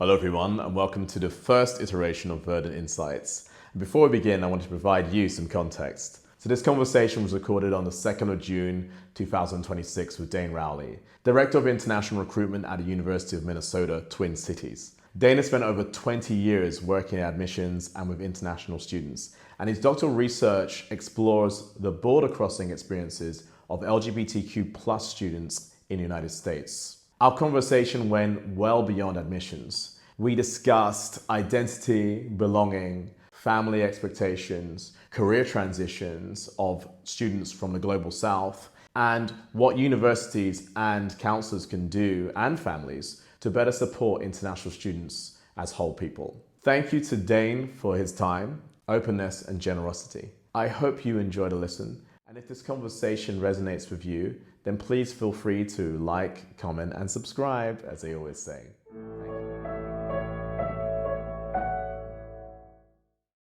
Hello everyone, and welcome to the first iteration of Verdant Insights. Before we begin, I want to provide you some context. So this conversation was recorded on the 2nd of June 2026 with Dane Rowley, Director of International Recruitment at the University of Minnesota, Twin Cities. Dane has spent over 20 years working in admissions and with international students, and his doctoral research explores the border-crossing experiences of LGBTQ+ students in the United States. Our conversation went well beyond admissions. We discussed identity, belonging, family expectations, career transitions of students from the global south, and what universities and counsellors can do, and families, to better support international students as whole people. Thank you to Dane for his time, openness, and generosity. I hope you enjoyed the listen, and if this conversation resonates with you, then please feel free to like, comment, and subscribe, as they always say.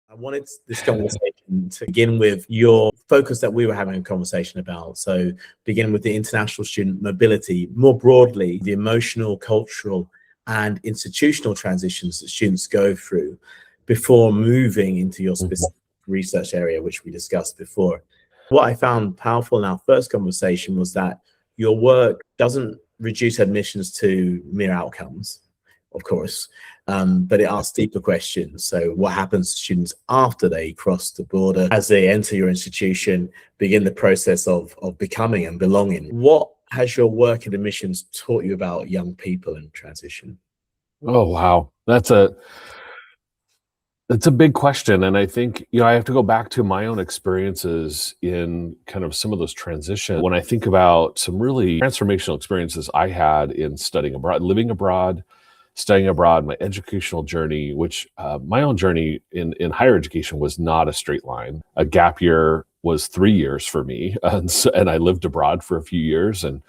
I wanted this conversation to begin with your focus that we were having a conversation about. So begin with the international student mobility, more broadly, the emotional, cultural, and institutional transitions that students go through before moving into your specific research area, which we discussed before. What I found powerful in our first conversation was that your work doesn't reduce admissions to mere outcomes, of course, but it asks deeper questions. So what happens to students after they cross the border, as they enter your institution, begin the process of becoming and belonging? What has your work in admissions taught you about young people in transition? Oh, wow. That's a big question. And I think, I have to go back to my own experiences in kind of some of those transitions. When I think about some really transformational experiences I had in studying abroad, living abroad, studying abroad, my educational journey, which my own journey in higher education was not a straight line. A gap year was 3 years for me. And I lived abroad for a few years and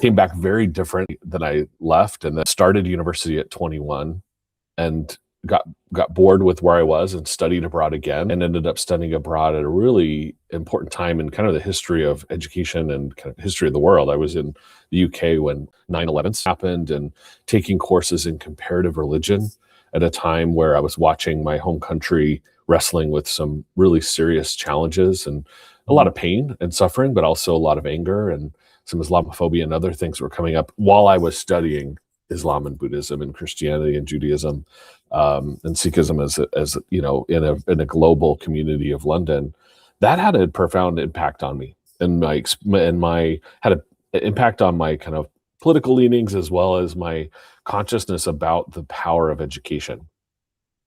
came back very different than I left, and then started university at 21 and got bored with where I was and studied abroad again, and ended up studying abroad at a really important time in kind of the history of education and kind of history of the world. I was in the UK when 9/11 happened and taking courses in comparative religion at a time where I was watching my home country wrestling with some really serious challenges and a lot of pain and suffering, but also a lot of anger and some Islamophobia and other things were coming up while I was studying Islam and Buddhism and Christianity and Judaism and Sikhism as in a global community of London. That had a profound impact on me and had an impact on my kind of political leanings as well as my consciousness about the power of education.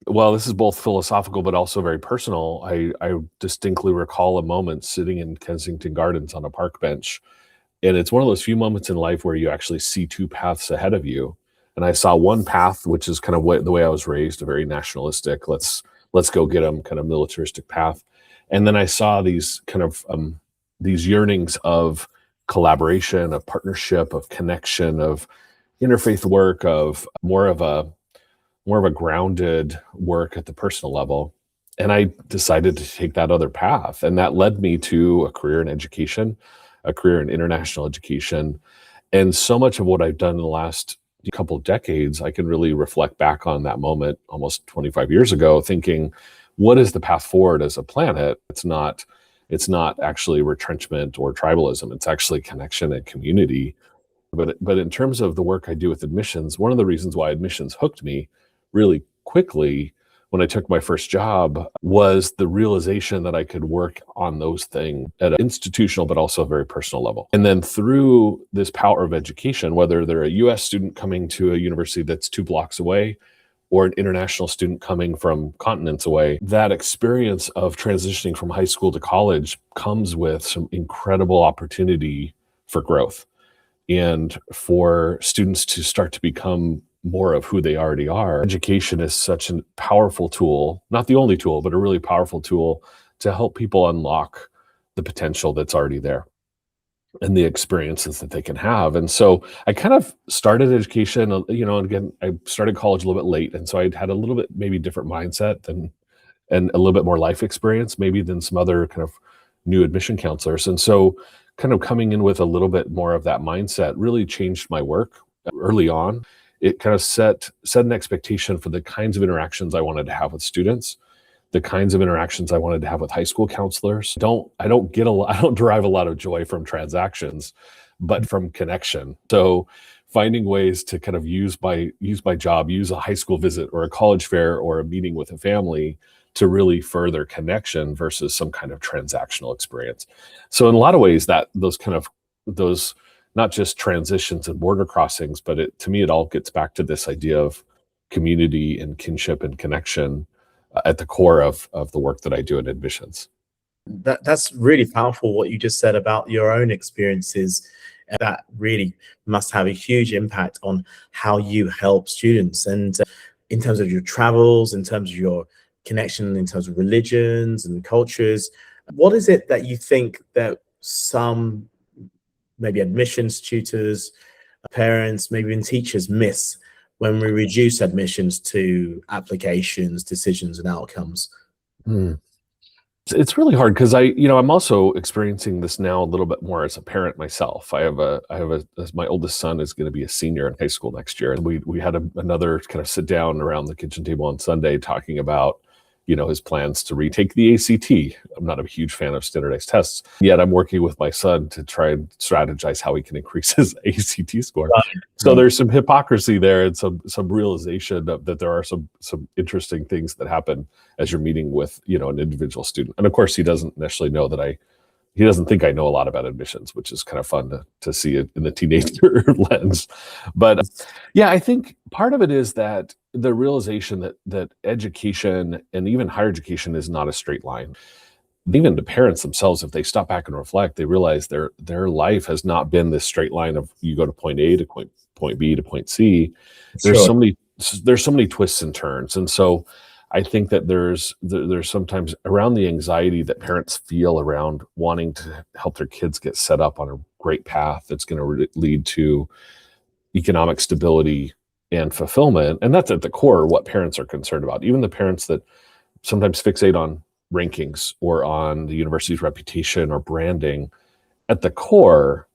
Well, this is both philosophical but also very personal. I distinctly recall a moment sitting in Kensington Gardens on a park bench. And it's one of those few moments in life where you actually see two paths ahead of you. And I saw one path, which is kind of the way I was raised, a very nationalistic, let's go get them kind of militaristic path. And then I saw these kind of these yearnings of collaboration, of partnership, of connection, of interfaith work, of more of a grounded work at the personal level. And I decided to take that other path. And that led me to a career in education, a career in international education. And so much of what I've done in the last couple of decades, I can really reflect back on that moment almost 25 years ago, thinking, what is the path forward as a planet? It's not actually retrenchment or tribalism. It's actually connection and community. But in terms of the work I do with admissions, one of the reasons why admissions hooked me really quickly when I took my first job was the realization that I could work on those things at an institutional, but also a very personal level. And then through this power of education, whether they're a US student coming to a university that's 2 blocks away, or an international student coming from continents away, that experience of transitioning from high school to college comes with some incredible opportunity for growth and for students to start to become more of who they already are. Education is such a powerful tool, not the only tool, but a really powerful tool to help people unlock the potential that's already there and the experiences that they can have. And so I kind of started education, and again, I started college a little bit late. And so I had a little bit maybe different mindset and a little bit more life experience maybe than some other kind of new admission counselors. And so kind of coming in with a little bit more of that mindset really changed my work early on. it kind of set an expectation for the kinds of interactions I wanted to have with students, the kinds of interactions I wanted to have with high school counselors. I don't derive a lot of joy from transactions, but from connection. So finding ways to kind of use my job, use a high school visit or a college fair or a meeting with a family to really further connection versus some kind of transactional experience. So in a lot of ways, that those not just transitions and border crossings, but to me, it all gets back to this idea of community and kinship and connection at the core of the work that I do in admissions. That's really powerful what you just said about your own experiences. That really must have a huge impact on how you help students. And in terms of your travels, in terms of your connection, in terms of religions and cultures, what is it that you think that some maybe admissions tutors, parents, maybe even teachers miss when we reduce admissions to applications, decisions, and outcomes? It's really hard because I'm also experiencing this now a little bit more as a parent myself. My oldest son is going to be a senior in high school next year, and we had another kind of sit down around the kitchen table on Sunday talking about his plans to retake the ACT. I'm not a huge fan of standardized tests, yet I'm working with my son to try and strategize how he can increase his ACT score. So there's some hypocrisy there and some realization that there are some interesting things that happen as you're meeting with an individual student. And of course, he doesn't necessarily know that he doesn't think I know a lot about admissions, which is kind of fun to see it in the teenager lens. But yeah, I think part of it is that the realization that education and even higher education is not a straight line. Even the parents themselves, if they stop back and reflect, they realize their life has not been this straight line of you go to point A to point B to point C. There's so many twists and turns. And so I think that there's sometimes around the anxiety that parents feel around wanting to help their kids get set up on a great path that's going to lead to economic stability and fulfillment. And that's at the core what parents are concerned about. Even the parents that sometimes fixate on rankings or on the university's reputation or branding, at the core,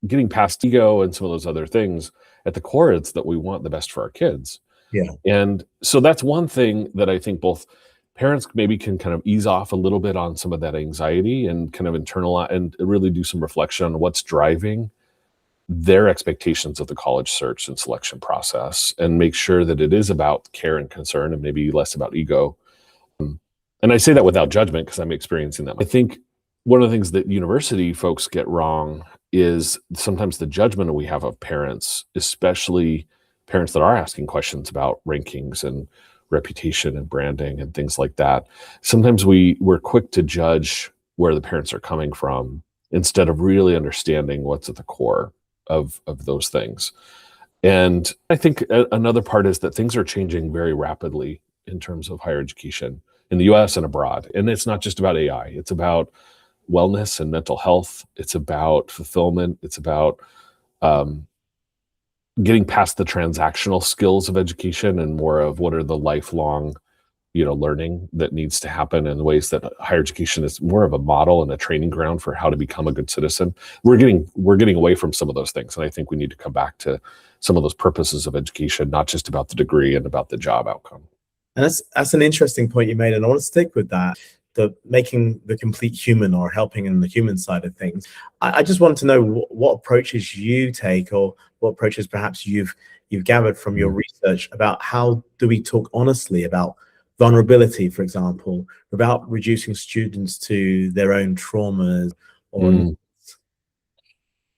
getting past ego and some of those other things, at the core, it's that we want the best for our kids. Yeah. And so that's one thing that I think both parents maybe can kind of ease off a little bit on some of that anxiety and kind of internalize and really do some reflection on what's driving their expectations of the college search and selection process, and make sure that it is about care and concern and maybe less about ego. And I say that without judgment because I'm experiencing that. I think one of the things that university folks get wrong is sometimes the judgment we have of parents, especially parents that are asking questions about rankings and reputation and branding and things like that. Sometimes we're quick to judge where the parents are coming from instead of really understanding what's at the core of those things. And I think another part is that things are changing very rapidly in terms of higher education in the US and abroad. And it's not just about AI, it's about wellness and mental health. It's about fulfillment. It's about getting past the transactional skills of education and more of what are the lifelong, learning that needs to happen in ways that higher education is more of a model and a training ground for how to become a good citizen. We're getting away from some of those things. And I think we need to come back to some of those purposes of education, not just about the degree and about the job outcome. And that's an interesting point you made. And I want to stick with that. The making the complete human or helping in the human side of things. I just wanted to know what approaches you take or what approaches perhaps you've gathered from your research about how do we talk honestly about vulnerability, for example, about reducing students to their own traumas or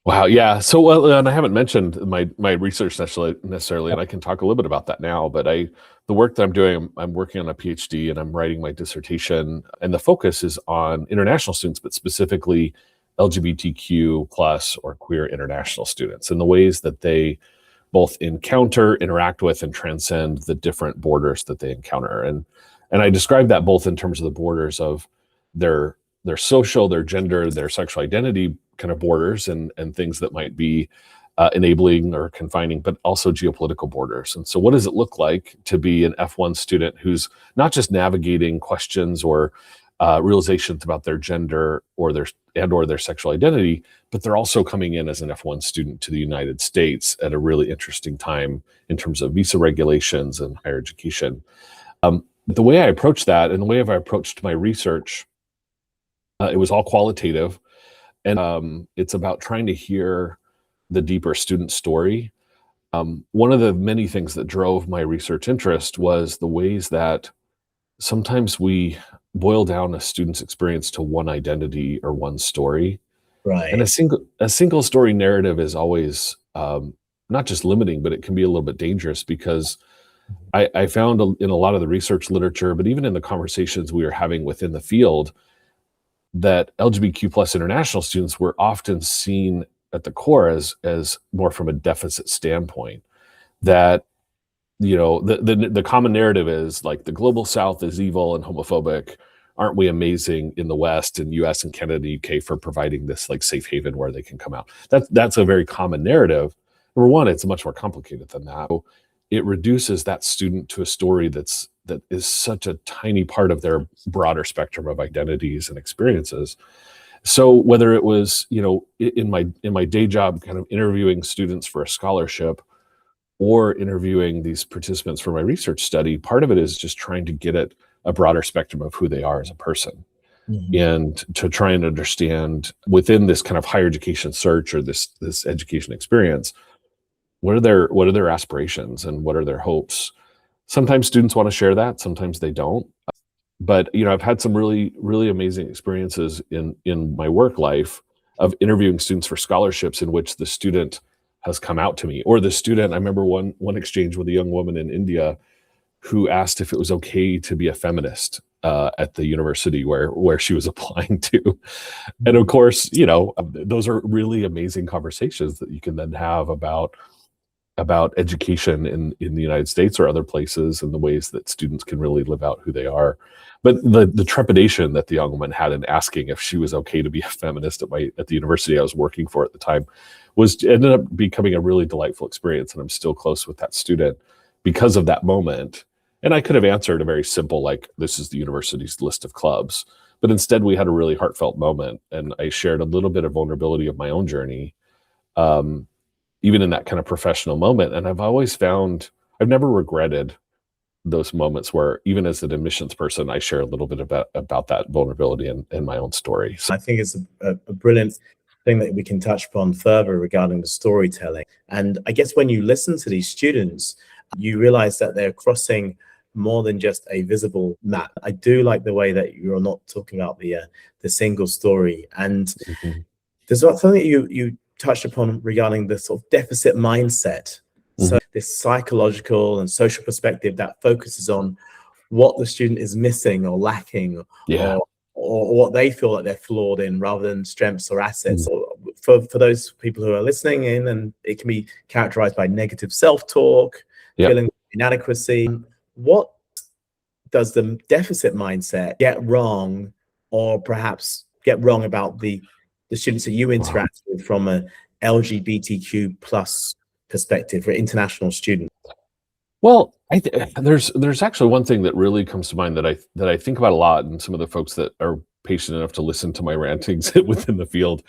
Wow. Yeah. So, well, and I haven't mentioned my research necessarily, and I can talk a little bit about that now, but the work that I'm doing, I'm working on a PhD and I'm writing my dissertation, and the focus is on international students, but specifically LGBTQ plus or queer international students and the ways that they both encounter, interact with, and transcend the different borders that they encounter. And I describe that both in terms of the borders of their social, their gender, their sexual identity kind of borders and things that might be enabling or confining, but also geopolitical borders. And so what does it look like to be an F1 student who's not just navigating questions or realizations about their gender or their sexual identity, but they're also coming in as an F1 student to the United States at a really interesting time in terms of visa regulations and higher education. The way I approached that and the way I approached my research, it was all qualitative, and it's about trying to hear the deeper student story. One of the many things that drove my research interest was the ways that sometimes we boil down a student's experience to one identity or one story. And Right. a single story narrative is always not just limiting, but it can be a little bit dangerous, because I found in a lot of the research literature, but even in the conversations we were having within the field, that LGBTQ plus international students were often seen at the core as more from a deficit standpoint. That, you know, the common narrative is like the global South is evil and homophobic. Aren't we amazing in the West and US and Canada and UK for providing this like safe haven where they can come out? That's a very common narrative. Number one, it's much more complicated than that. So it reduces that student to a story that is such a tiny part of their broader spectrum of identities and experiences. So whether it was, you know, in my day job, kind of interviewing students for a scholarship, or interviewing these participants for my research study, part of it is just trying to get at a broader spectrum of who they are as a person, and to try and understand within this kind of higher education search or this education experience, what are their aspirations and what are their hopes. Sometimes students want to share that, sometimes they don't. But, you know, I've had some really, really amazing experiences in my work life of interviewing students for scholarships in which the student has come out to me, or the student. I remember one exchange with a young woman in India who asked if it was okay to be a feminist at the university where she was applying to. And of course, you know, those are really amazing conversations that you can then have about education in the United States or other places, and the ways that students can really live out who they are. But the trepidation that the young woman had in asking if she was okay to be a feminist at the university I was working for at the time ended up becoming a really delightful experience. And I'm still close with that student because of that moment. And I could have answered a very simple, like, this is the university's list of clubs. But instead we had a really heartfelt moment, and I shared a little bit of vulnerability of my own journey, even in that kind of professional moment. And I've always found, I've never regretted those moments where, even as an admissions person, I share a little bit about that vulnerability and my own story. So I think it's a brilliant thing that we can touch upon further regarding the storytelling. And I guess when you listen to these students, you realize that they're crossing more than just a visible map. I do like the way that you're not talking about the single story. And there's something you touched upon regarding the sort of deficit mindset. So this psychological and social perspective that focuses on what the student is missing or lacking, or what they feel that they're flawed in, rather than strengths or assets. Or for those people who are listening in, and it can be characterized by negative self-talk, feeling inadequacy. What does the deficit mindset get wrong, or perhaps get wrong about the students that you interact with from a LGBTQ plus perspective for international students? Well, there's actually one thing that really comes to mind that I think about a lot, and some of the folks that are patient enough to listen to my rantings within the field.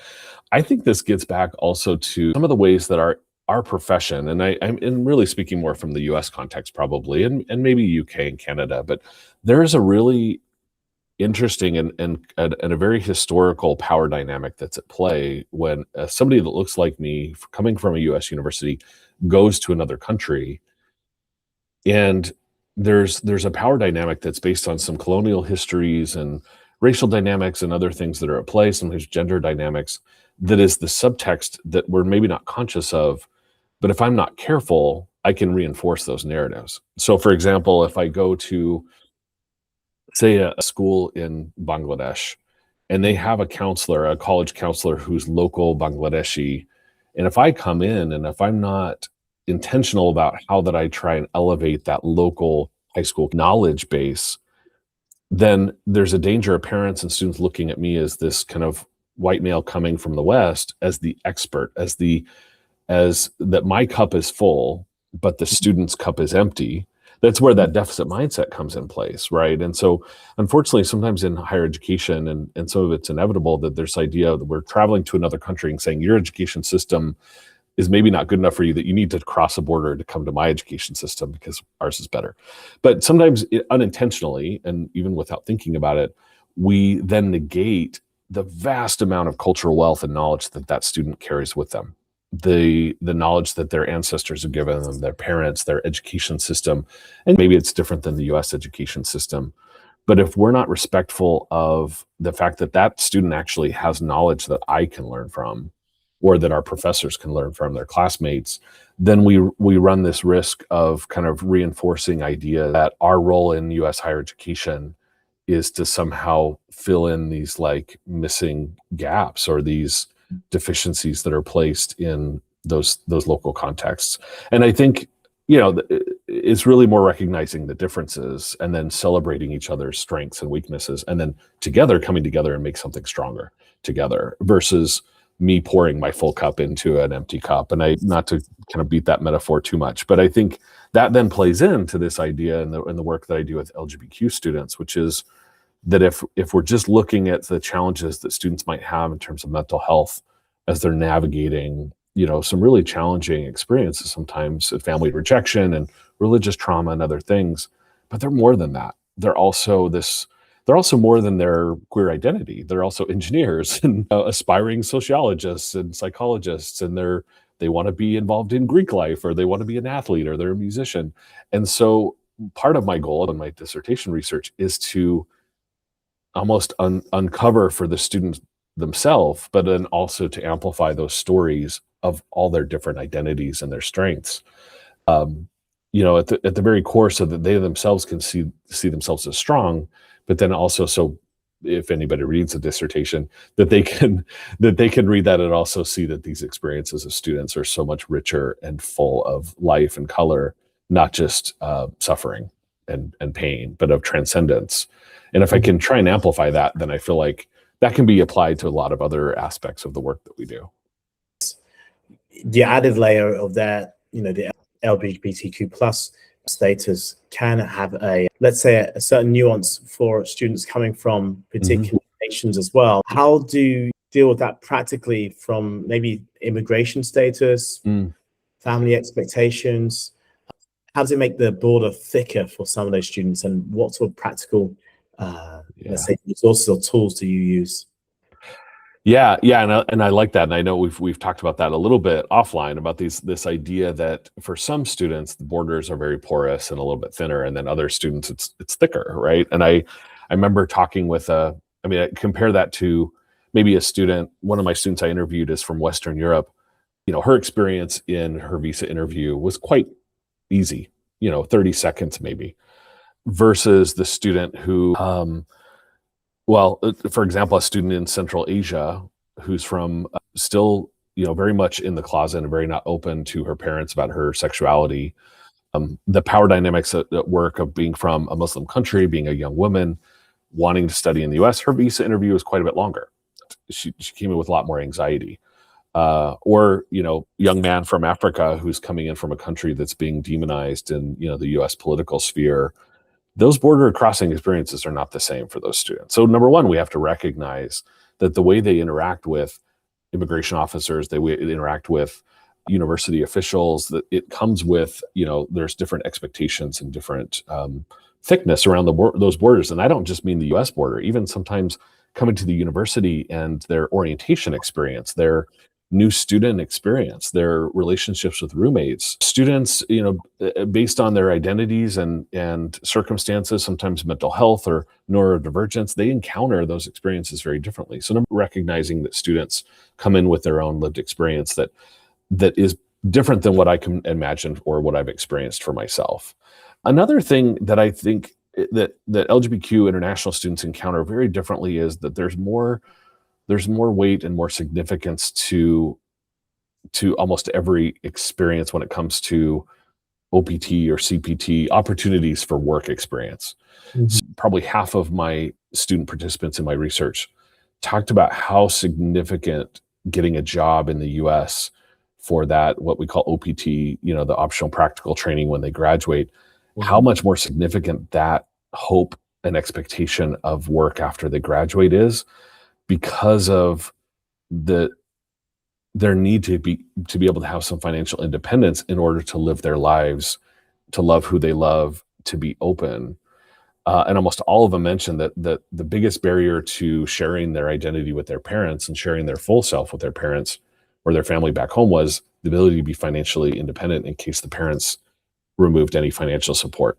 I think this gets back also to some of the ways that our profession, and I'm really speaking more from the US context probably, and maybe UK and Canada, but there's a really interesting and a very historical power dynamic that's at play when somebody that looks like me, coming from a US university, goes to another country. And there's a power dynamic that's based on some colonial histories and racial dynamics and other things that are at play, sometimes gender dynamics, that is the subtext that we're maybe not conscious of. But if I'm not careful, I can reinforce those narratives. So for example, if I go to, say, a school in Bangladesh, and they have a college counselor who's local Bangladeshi, and if I come in and if I'm not intentional about how that I try and elevate that local high school knowledge base, then there's a danger of parents and students looking at me as this kind of white male coming from the West, as the expert, as that my cup is full, but the student's cup is empty. that's where that deficit mindset comes in place, right? And so unfortunately, sometimes in higher education, and some of it's inevitable, that there's idea that we're traveling to another country and saying your education system is maybe not good enough for you, that you need to cross a border to come to my education system because ours is better. But sometimes unintentionally, and even without thinking about it, we then negate the vast amount of cultural wealth and knowledge that that student carries with them. The knowledge that their ancestors have given them, their parents, their education system, and maybe it's different than the US education system. But if we're not respectful of the fact that that student actually has knowledge that I can learn from, or that our professors can learn from, their classmates, then we run this risk of kind of reinforcing idea that our role in US higher education is to somehow fill in these like missing gaps or these deficiencies that are placed in those local contexts. And I think, you know, it's really more recognizing the differences and then celebrating each other's strengths and weaknesses, and then together coming together and make something stronger together, versus me pouring my full cup into an empty cup. And I, not to kind of beat that metaphor too much, but I think that then plays into this idea in the work that I do with LGBTQ students, which is that if we're just looking at the challenges that students might have in terms of mental health as they're navigating, you know, some really challenging experiences, sometimes family rejection and religious trauma and other things, but they're more than that. They're also more than their queer identity. They're also engineers and aspiring sociologists and psychologists, and they want to be involved in Greek life, or they want to be an athlete, or they're a musician. And so part of my goal in my dissertation research is to almost uncover for the students themselves, but then also to amplify those stories of all their different identities and their strengths. You know, at the very core, so that they themselves can see themselves as strong, but then also, so if anybody reads the dissertation, that they can read that and also see that these experiences of students are so much richer and full of life and color, not just suffering and pain, but of transcendence. And if I can try and amplify that, then I feel like that can be applied to a lot of other aspects of the work that we do. The added layer of that, you know, the LGBTQ plus status can have let's say a certain nuance for students coming from particular nations as well. How do you deal with that practically from maybe immigration status, family expectations? How does it make the border thicker for some of those students, and what sort of practical let's say resources or tools do you use? Yeah, and I like that, and I know we've talked about that a little bit offline, about this idea that for some students the borders are very porous and a little bit thinner, and then other students it's thicker, right? And I remember talking with I compare that to maybe a student. One of my students I interviewed is from Western Europe. You know, her experience in her visa interview was quite easy, 30 seconds maybe, versus the student who for example, a student in Central Asia who's from still, very much in the closet and very not open to her parents about her sexuality. The power dynamics at work of being from a Muslim country, being a young woman, wanting to study in the US, her visa interview was quite a bit longer. She came in with a lot more anxiety. Or, young man from Africa who's coming in from a country that's being demonized in, the US political sphere. Those border crossing experiences are not the same for those students. So number one, we have to recognize that the way they interact with immigration officers, they interact with university officials, that it comes with, there's different expectations and different thickness around those borders. And I don't just mean the US border, even sometimes coming to the university and their orientation experience, their new student experience, their relationships with roommates, students, based on their identities and circumstances, sometimes mental health or neurodivergence, they encounter those experiences very differently. So recognizing that students come in with their own lived experience that is different than what I can imagine or what I've experienced for myself. Another thing that I think that LGBTQ international students encounter very differently is that there's more weight and more significance to almost every experience when it comes to OPT or CPT, opportunities for work experience. So probably half of my student participants in my research talked about how significant getting a job in the US for that, what we call OPT, the optional practical training when they graduate, how much more significant that hope and expectation of work after they graduate is, because of their need to be able to have some financial independence in order to live their lives, to love who they love, to be open. And almost all of them mentioned that the biggest barrier to sharing their identity with their parents and sharing their full self with their parents or their family back home was the ability to be financially independent in case the parents removed any financial support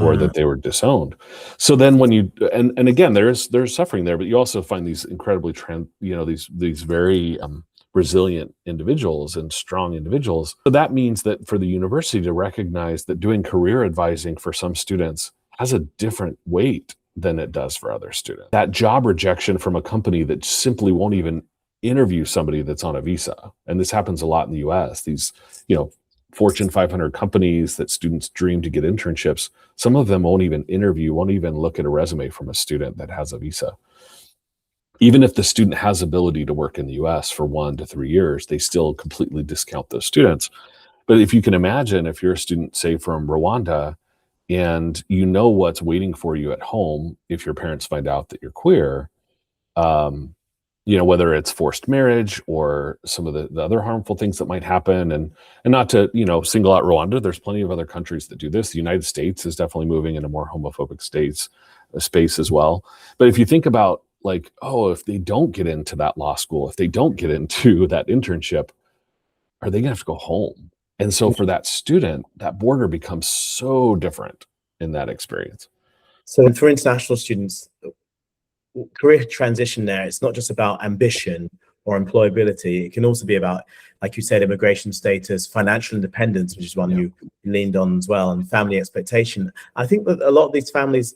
or that they were disowned. So then when you, and again, there's suffering there, but you also find these incredibly, these very resilient individuals and strong individuals. So that means that for the university to recognize that doing career advising for some students has a different weight than it does for other students. That job rejection from a company that simply won't even interview somebody that's on a visa. And this happens a lot in the US. These, Fortune 500 companies that students dream to get internships, some of them won't even interview, won't even look at a resume from a student that has a visa. Even if the student has ability to work in the US for 1 to 3 years, they still completely discount those students. But if you can imagine, if you're a student, say from Rwanda, and you know what's waiting for you at home if your parents find out that you're queer, whether it's forced marriage or some of the other harmful things that might happen, and not to, single out Rwanda, there's plenty of other countries that do this. The United States is definitely moving in a more homophobic space as well. But if you think about if they don't get into that law school, if they don't get into that internship, are they gonna have to go home? And so for that student, that border becomes so different in that experience. So for international students, career transition there, it's not just about ambition or employability. It can also be about, like you said, immigration status, financial independence, which is one you leaned on as well, and family expectation. I think that a lot of these families,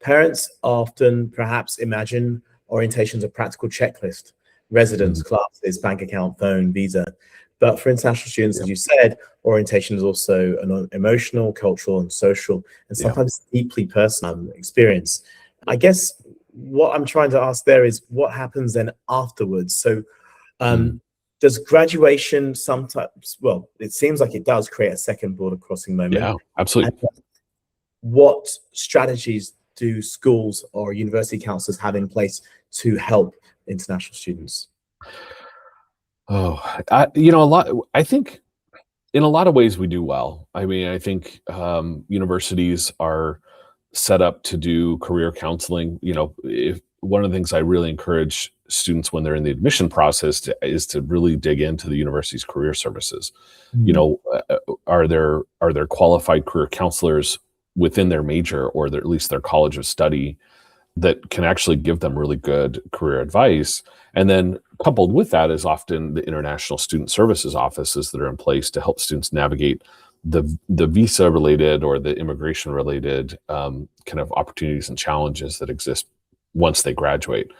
parents often perhaps imagine orientation as a practical checklist: residence, classes, bank account, phone, visa. But for international students, as you said, orientation is also an emotional, cultural, and social, and sometimes deeply personal experience. I guess what I'm trying to ask there is what happens then afterwards. So does graduation sometimes, well, it seems like it does create a second border crossing moment. Yeah, absolutely. And what strategies do schools or university counselors have in place to help international students? I think in a lot of ways we do well. I mean, I think universities are set up to do career counseling. If one of the things I really encourage students when they're in the admission process is to really dig into the university's career services. Are there qualified career counselors within their major or at least their college of study that can actually give them really good career advice? And then coupled with that is often the international student services offices that are in place to help students navigate the visa related or the immigration related kind of opportunities and challenges that exist once they graduate.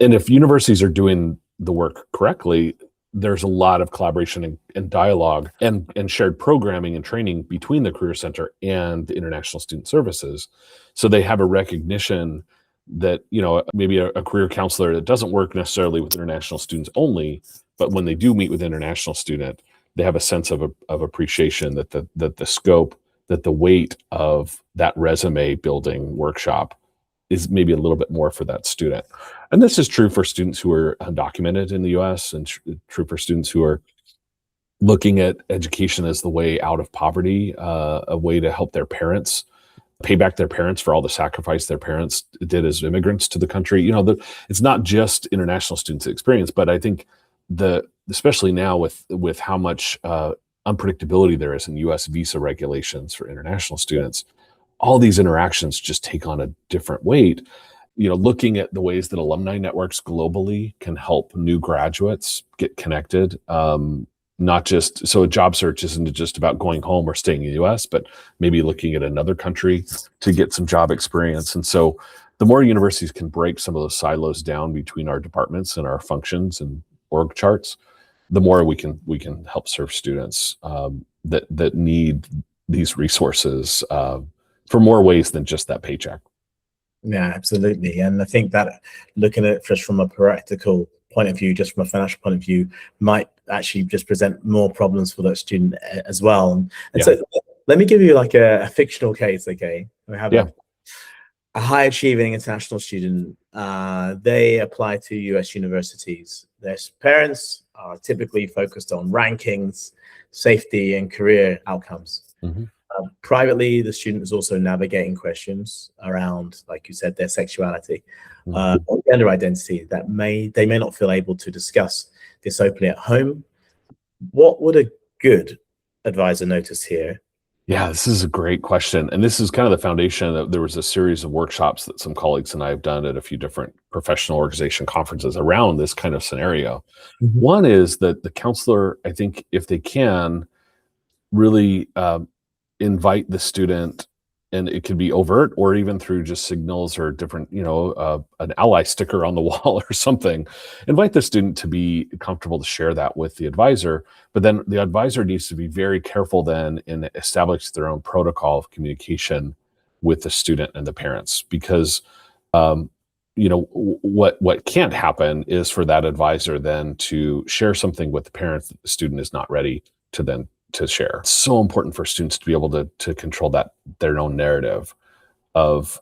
And if universities are doing the work correctly, there's a lot of collaboration and dialogue and shared programming and training between the Career Center and the International Student Services. So they have a recognition that, maybe a career counselor that doesn't work necessarily with international students only, but when they do meet with international student, they have a sense of appreciation that the scope, that the weight of that resume building workshop is maybe a little bit more for that student. And this is true for students who are undocumented in the US and true for students who are looking at education as the way out of poverty, a way to help their parents pay back their parents for all the sacrifice their parents did as immigrants to the country. It's not just international students' experience, but I think especially now with how much unpredictability there is in US visa regulations for international students, all these interactions just take on a different weight. Looking at the ways that alumni networks globally can help new graduates get connected. Not just, so a job search isn't just about going home or staying in the US, but maybe looking at another country to get some job experience. And so the more universities can break some of those silos down between our departments and our functions and org charts, the more we can help serve students that need these resources for more ways than just that paycheck. Yeah, absolutely. And I think that looking at it just from a practical point of view, just from a financial point of view, might actually just present more problems for that student as well. And so Let me give you like a fictional case, okay? We have Yeah. a high achieving international student. They apply to US universities. Their parents are typically focused on rankings, safety, and career outcomes. Privately, the student is also navigating questions around, like you said, their sexuality or gender identity that they may not feel able to discuss this openly at home. What would a good advisor notice here? Yeah, this is a great question. And this is kind of the foundation that there was a series of workshops that some colleagues and I have done at a few different professional organization conferences around this kind of scenario. One is that the counselor, I think, if they can, really invite the student, and it could be overt or even through just signals or different, an ally sticker on the wall or something. Invite the student to be comfortable to share that with the advisor, but then the advisor needs to be very careful then and establish their own protocol of communication with the student and the parents, because what can't happen is for that advisor then to share something with the parents that the student is not ready to share. It's so important for students to be able to control their own narrative of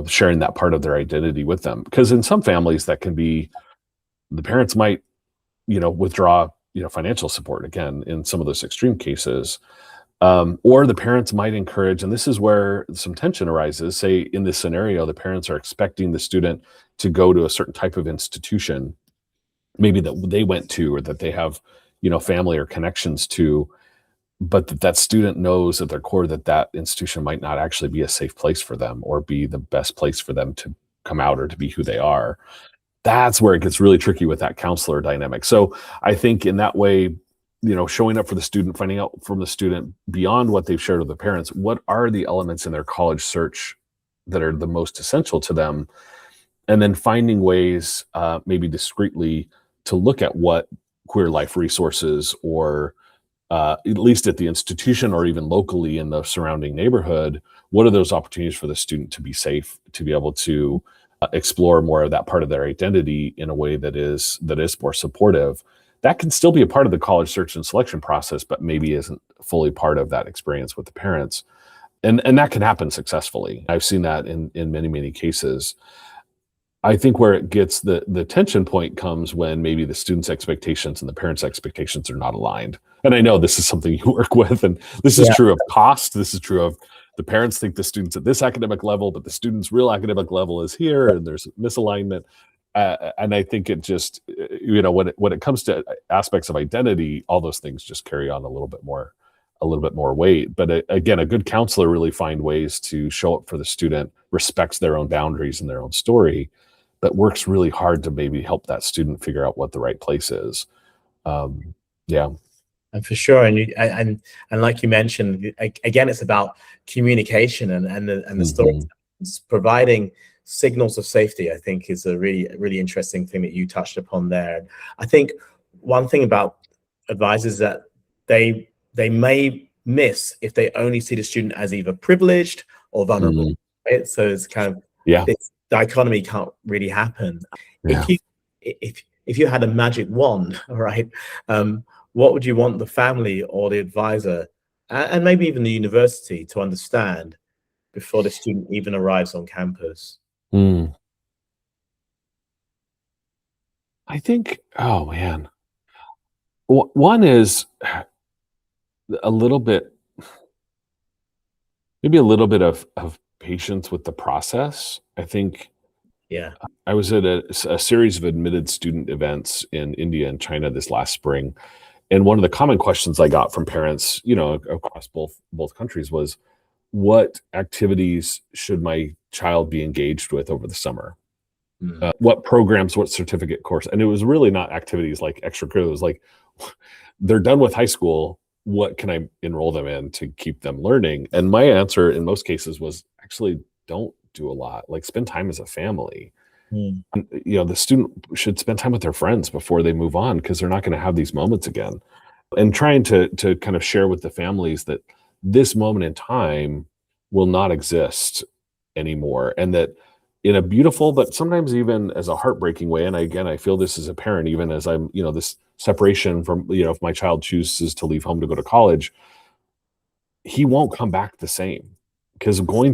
sharing that part of their identity with them. Because in some families that can be, the parents might withdraw financial support, again, in some of those extreme cases, or the parents might encourage, and this is where some tension arises. Say in this scenario, the parents are expecting the student to go to a certain type of institution, maybe that they went to or that they have family or connections to, but that student knows at their core that institution might not actually be a safe place for them or be the best place for them to come out or to be who they are. That's where it gets really tricky with that counselor dynamic. So I think in that way, showing up for the student, finding out from the student beyond what they've shared with the parents, what are the elements in their college search that are the most essential to them, and then finding ways, maybe discreetly, to look at what queer life resources, or at least at the institution or even locally in the surrounding neighborhood, what are those opportunities for the student to be safe, to be able to explore more of that part of their identity in a way that is more supportive. That can still be a part of the college search and selection process, but maybe isn't fully part of that experience with the parents. And that can happen successfully. I've seen that in many, many cases. I think where it gets the tension point comes when maybe the student's expectations and the parents' expectations are not aligned. And I know this is something you work with, and this is true of cost. This is true of the parents think the student's at this academic level, but the student's real academic level is here, and there's misalignment. And I think it just, when it comes to aspects of identity, all those things just carry on a little bit more weight. But again, a good counselor really find ways to show up for the student, respects their own boundaries and their own story, but works really hard to maybe help that student figure out what the right place is. And for sure, and like you mentioned, again, it's about communication and the story. Providing signals of safety, I think, is a really interesting thing that you touched upon there. I think one thing about advisors that they may miss if they only see the student as either privileged or vulnerable. Right? So it's kind of this dichotomy can't really happen. If you had a magic wand, right? What would you want the family or the advisor, and maybe even the university, to understand before the student even arrives on campus? I think, oh man, one is maybe a little bit of patience with the process. I think, I was at a series of admitted student events in India and China this last spring. And one of the common questions I got from parents, across both countries was, what activities should my child be engaged with over the summer? What programs, what certificate course? And it was really not activities like extracurriculars, like they're done with high school, what can I enroll them in to keep them learning? And my answer in most cases was, actually don't do a lot, like spend time as a family. The student should spend time with their friends before they move on, because they're not going to have these moments again. And trying to kind of share with the families that this moment in time will not exist anymore, and that in a beautiful, but sometimes even as a heartbreaking way. And again, I feel this as a parent, even as I'm, this separation from, if my child chooses to leave home to go to college, he won't come back the same, because walking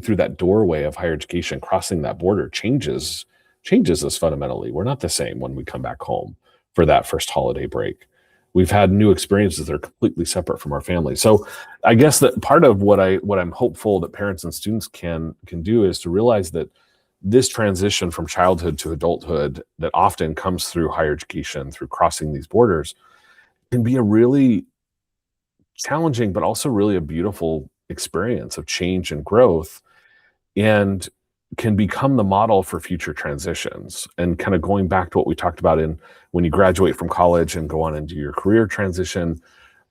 through that doorway of higher education, crossing that border changes us fundamentally. We're not the same when we come back home for that first holiday break. We've had new experiences that are completely separate from our family. So I guess that part of what I'm hopeful that parents and students can do is to realize that this transition from childhood to adulthood that often comes through higher education, through crossing these borders, can be a really challenging, but also really a beautiful experience of change and growth, and can become the model for future transitions. And kind of going back to what we talked about in when you graduate from college and go on and do your career transition,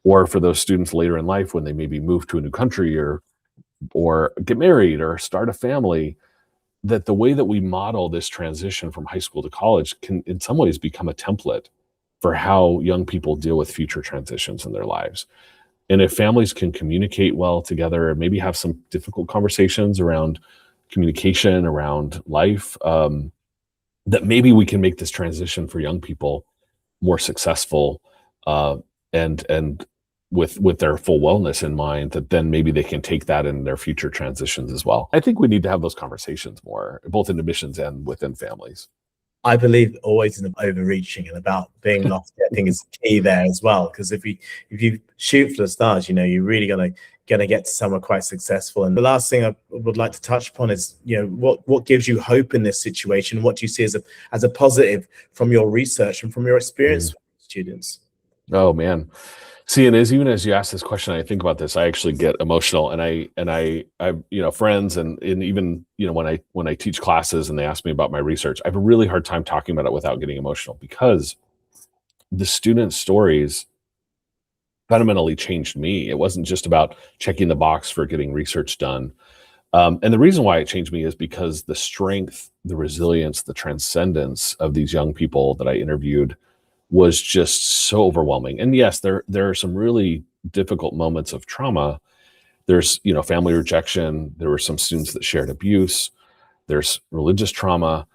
or for those students later in life when they maybe move to a new country or get married or start a family, that the way that we model this transition from high school to college can in some ways become a template for how young people deal with future transitions in their lives. And if families can communicate well together and maybe have some difficult conversations around communication, around life, that maybe we can make this transition for young people more successful, and with their full wellness in mind, that then maybe they can take that in their future transitions as well. I think we need to have those conversations more, both in admissions and within families. I believe always in overreaching and about being lofty, I think is key there as well. Because if you shoot for the stars, you're really gonna get to somewhere quite successful. And the last thing I would like to touch upon is, what gives you hope in this situation? What do you see as a positive from your research and from your experience with students? Oh man. See, and even as you ask this question, I think about this, I actually get emotional, and I friends and even, when I teach classes and they ask me about my research, I have a really hard time talking about it without getting emotional, because the student stories fundamentally changed me. It wasn't just about checking the box for getting research done. And the reason why it changed me is because the strength, the resilience, the transcendence of these young people that I interviewed was just so overwhelming. And yes, there are some really difficult moments of trauma. There's, family rejection. There were some students that shared abuse. There's religious trauma.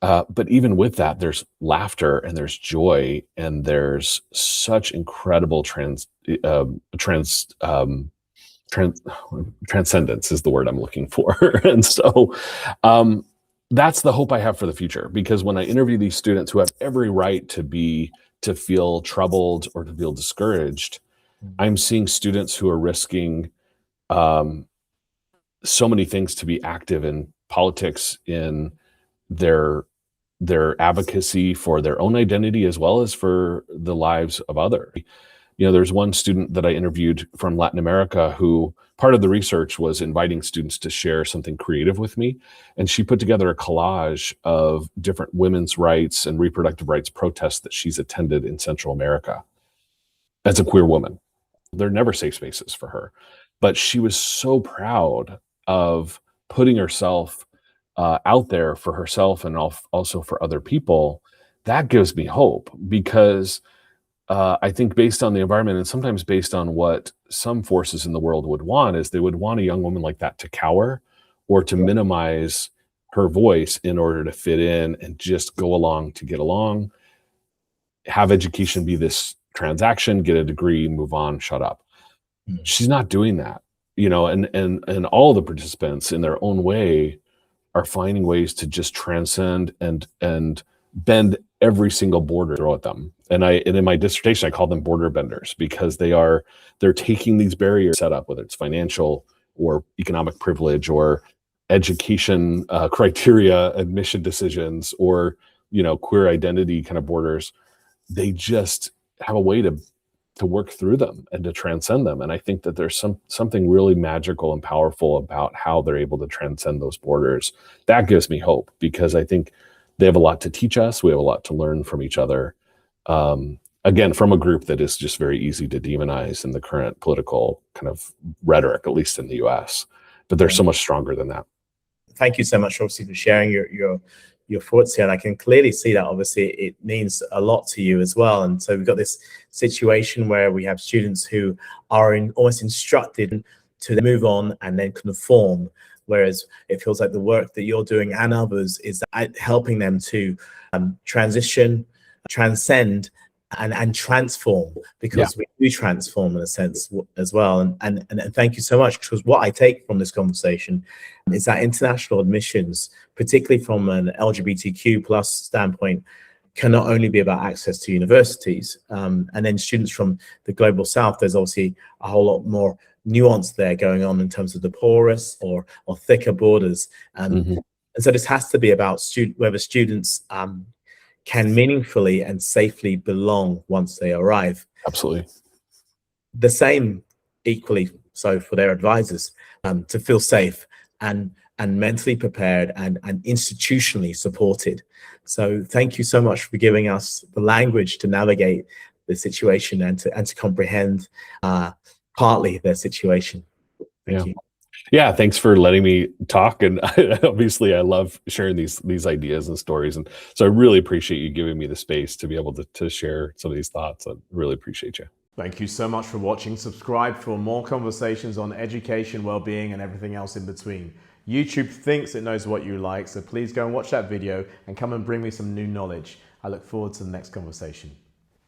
But even with that, there's laughter and there's joy and there's such incredible transcendence is the word I'm looking for. And so that's the hope I have for the future, because when I interview these students who have every right to feel troubled or to feel discouraged, I'm seeing students who are risking so many things to be active in politics, in their advocacy for their own identity as well as for the lives of others. There's one student that I interviewed from Latin America who part of the research was inviting students to share something creative with me. And she put together a collage of different women's rights and reproductive rights protests that she's attended in Central America as a queer woman. They're never safe spaces for her, but she was so proud of putting herself out there for herself and also for other people. That gives me hope, because I think based on the environment and sometimes based on what some forces in the world would want, is they would want a young woman like that to cower or to minimize her voice in order to fit in and just go along to get along, have education be this transaction, get a degree, move on, shut up. She's not doing that, and all the participants in their own way are finding ways to just transcend and bend every single border throw at them. And in my dissertation, I call them border benders, because they're taking these barriers set up, whether it's financial or economic privilege or education criteria, admission decisions, or, queer identity kind of borders. They just have a way to work through them and to transcend them. And I think that there's something really magical and powerful about how they're able to transcend those borders. That gives me hope, because I think they have a lot to teach us. We have a lot to learn from each other. Again, from a group that is just very easy to demonize in the current political kind of rhetoric, at least in the US. But they're so much stronger than that. Thank you so much, obviously, for sharing your thoughts here. And I can clearly see that obviously it means a lot to you as well. And so we've got this situation where we have students who are almost instructed to move on and then conform, whereas it feels like the work that you're doing and others is helping them to transition, transcend, and transform, Yeah. because we do transform in a sense as well. And thank you so much, because what I take from this conversation is that international admissions, particularly from an LGBTQ plus standpoint, can not only be about access to universities, and then students from the global south. There's obviously a whole lot more nuance there going on in terms of the porous or thicker borders. And so this has to be about whether students can meaningfully and safely belong once they arrive. Absolutely. The same equally so for their advisors, to feel safe and mentally prepared and institutionally supported. So thank you so much for giving us the language to navigate the situation and to comprehend partly their situation. Thank you. Yeah, thanks for letting me talk. And obviously, I love sharing these ideas and stories. And so I really appreciate you giving me the space to be able to share some of these thoughts. I really appreciate you. Thank you so much for watching. Subscribe for more conversations on education, well-being, and everything else in between. YouTube thinks it knows what you like, so please go and watch that video and come and bring me some new knowledge. I look forward to the next conversation.